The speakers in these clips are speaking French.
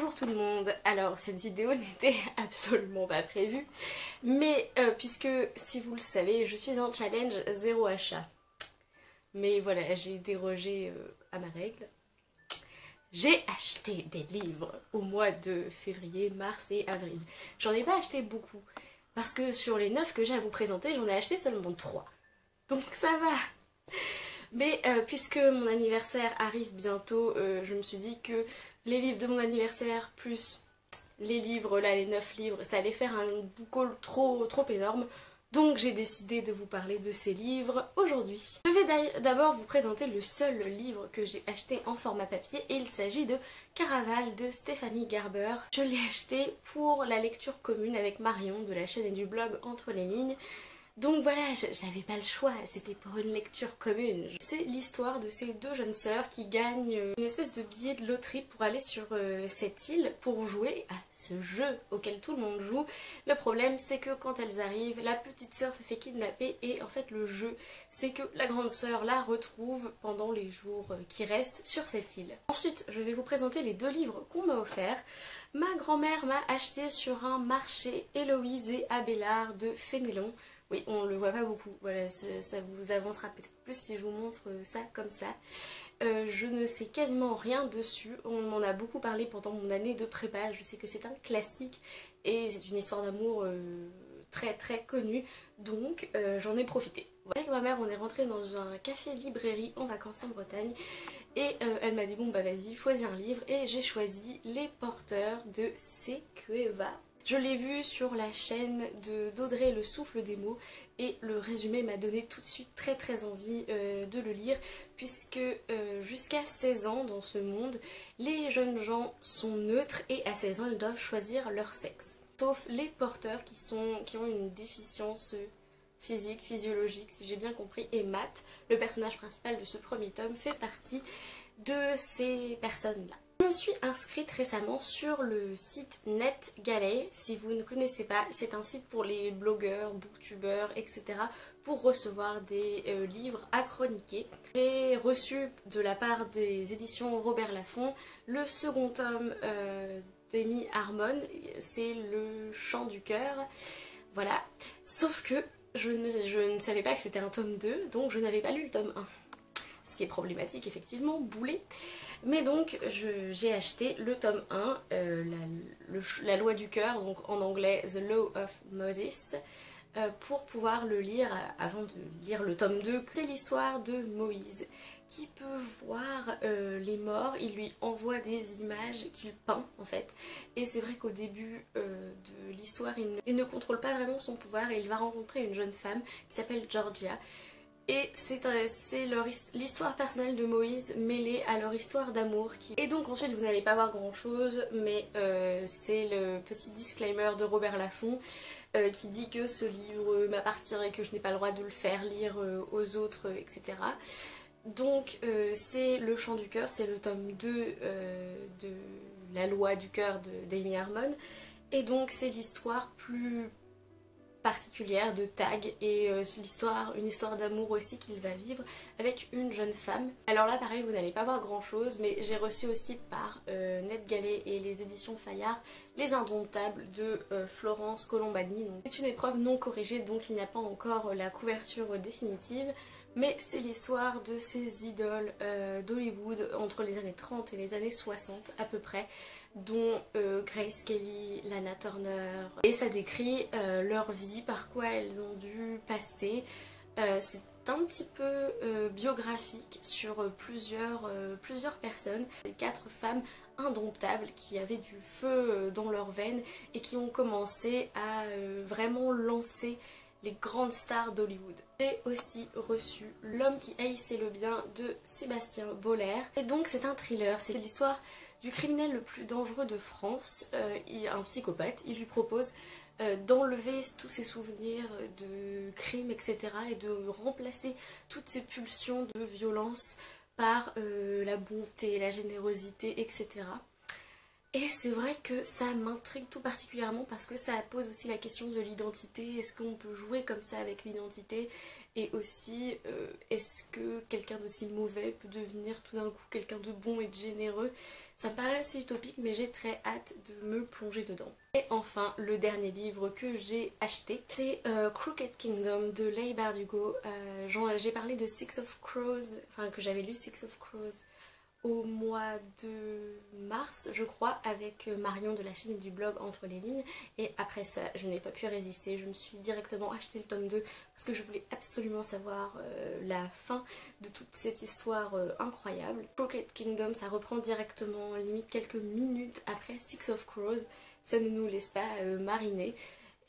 Bonjour tout le monde. Alors cette vidéo n'était absolument pas prévue, mais puisque si vous le savez, je suis en challenge zéro achat. Mais voilà, j'ai dérogé à ma règle. J'ai acheté des livres au mois de février, mars et avril. J'en ai pas acheté beaucoup, parce que sur les 9 que j'ai à vous présenter, j'en ai acheté seulement 3. Donc ça va. Mais puisque mon anniversaire arrive bientôt, je me suis dit que les livres de mon anniversaire plus les livres, là les 9 livres, ça allait faire un boucol trop énorme. Donc j'ai décidé de vous parler de ces livres aujourd'hui. Je vais d'abord vous présenter le seul livre que j'ai acheté en format papier et il s'agit de Caraval de Stéphanie Garber. Je l'ai acheté pour la lecture commune avec Marion de la chaîne et du blog Entre les lignes. Donc voilà, j'avais pas le choix, c'était pour une lecture commune. C'est l'histoire de ces deux jeunes sœurs qui gagnent une espèce de billet de loterie pour aller sur cette île pour jouer à ce jeu auquel tout le monde joue. Le problème c'est que quand elles arrivent, la petite sœur se fait kidnapper et en fait le jeu c'est que la grande sœur la retrouve pendant les jours qui restent sur cette île. Ensuite, je vais vous présenter les deux livres qu'on m'a offerts. Ma grand-mère m'a acheté sur un marché Héloïse et Abélard de Fénélon. Oui, on le voit pas beaucoup, voilà, ça vous avancera peut-être plus si je vous montre ça comme ça. Je ne sais quasiment rien dessus, on m'en a beaucoup parlé pendant mon année de prépa, je sais que c'est un classique et c'est une histoire d'amour très connue, donc j'en ai profité. Avec ma mère, on est rentré dans un café-librairie en vacances en Bretagne et elle m'a dit bon bah vas-y, choisis un livre et j'ai choisi Les Porteurs de C. Cueva. Je l'ai vu sur la chaîne d'Audrey Le Souffle des mots et le résumé m'a donné tout de suite très envie de le lire puisque jusqu'à 16 ans dans ce monde, les jeunes gens sont neutres et à 16 ans ils doivent choisir leur sexe. Sauf les porteurs qui ont une déficience physique, physiologique si j'ai bien compris, et Matt, le personnage principal de ce premier tome, fait partie de ces personnes-là. Je me suis inscrite récemment sur le site NetGalley. Si vous ne connaissez pas, c'est un site pour les blogueurs, booktubeurs, etc. pour recevoir des livres à chroniquer. J'ai reçu de la part des éditions Robert Laffont le second tome d'Amy Harmon, c'est Le Chant du cœur. Voilà, sauf que je ne savais pas que c'était un tome 2, donc je n'avais pas lu le tome 1. Ce qui est problématique effectivement, boulet. Mais donc j'ai acheté le tome 1, la loi du cœur, donc en anglais The Law of Moses, pour pouvoir le lire avant de lire le tome 2. C'est l'histoire de Moïse qui peut voir les morts, il lui envoie des images qu'il peint en fait. Et c'est vrai qu'au début de l'histoire, il ne contrôle pas vraiment son pouvoir et il va rencontrer une jeune femme qui s'appelle Georgia. Et c'est l'histoire personnelle de Moïse mêlée à leur histoire d'amour. Et donc ensuite vous n'allez pas voir grand chose, mais c'est le petit disclaimer de Robert Laffont qui dit que ce livre m'appartient et que je n'ai pas le droit de le faire lire aux autres, etc. Donc c'est Le Chant du cœur, c'est le tome 2 de La loi du cœur d'Amy Harmon. Et donc c'est l'histoire plus particulière de Tag et une histoire d'amour aussi qu'il va vivre avec une jeune femme. Alors là pareil, vous n'allez pas voir grand chose, mais j'ai reçu aussi par NetGalley et les éditions Fayard Les Indomptables de Florence Colombani. C'est une épreuve non corrigée, donc il n'y a pas encore la couverture définitive, mais c'est l'histoire de ces idoles d'Hollywood entre les années 30 et les années 60 à peu près, dont Grace Kelly, Lana Turner, et ça décrit leur vie, par quoi elles ont dû passer. C'est un petit peu biographique sur plusieurs personnes. C'est 4 femmes indomptables qui avaient du feu dans leurs veines et qui ont commencé à vraiment lancer les grandes stars d'Hollywood. J'ai aussi reçu L'homme qui haïssait le bien de Sébastien Boller. Et donc c'est un thriller, c'est l'histoire du criminel le plus dangereux de France, un psychopathe. Il lui propose d'enlever tous ses souvenirs de crimes, etc. et de remplacer toutes ses pulsions de violence par la bonté, la générosité, etc. Et c'est vrai que ça m'intrigue tout particulièrement parce que ça pose aussi la question de l'identité. Est-ce qu'on peut jouer comme ça avec l'identité? et aussi est-ce que quelqu'un d'aussi mauvais peut devenir tout d'un coup quelqu'un de bon et de généreux. Ça me paraît assez utopique mais j'ai très hâte de me plonger dedans. Et enfin le dernier livre que j'ai acheté c'est Crooked Kingdom de Leigh Bardugo. J'ai parlé de Six of Crows, enfin que j'avais lu Six of Crows au mois de mars je crois avec Marion de la chaîne et du blog Entre les lignes, et après ça je n'ai pas pu résister, je me suis directement acheté le tome 2 parce que je voulais absolument savoir la fin de toute cette histoire incroyable. Crooked Kingdom ça reprend directement limite quelques minutes après Six of Crows, ça ne nous laisse pas mariner.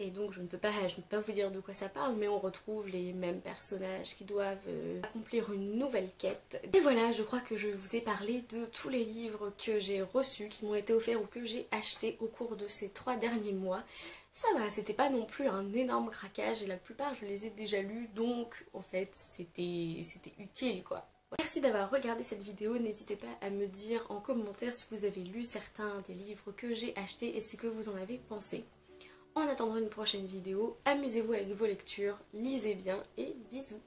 Et donc je ne peux pas vous dire de quoi ça parle, mais on retrouve les mêmes personnages qui doivent accomplir une nouvelle quête. Et voilà, je crois que je vous ai parlé de tous les livres que j'ai reçus, qui m'ont été offerts ou que j'ai achetés au cours de ces 3 derniers mois. Ça va, c'était pas non plus un énorme craquage et la plupart je les ai déjà lus, donc en fait c'était utile quoi. Merci d'avoir regardé cette vidéo, n'hésitez pas à me dire en commentaire si vous avez lu certains des livres que j'ai achetés et ce que vous en avez pensé. En attendant une prochaine vidéo, amusez-vous avec vos lectures, lisez bien et bisous!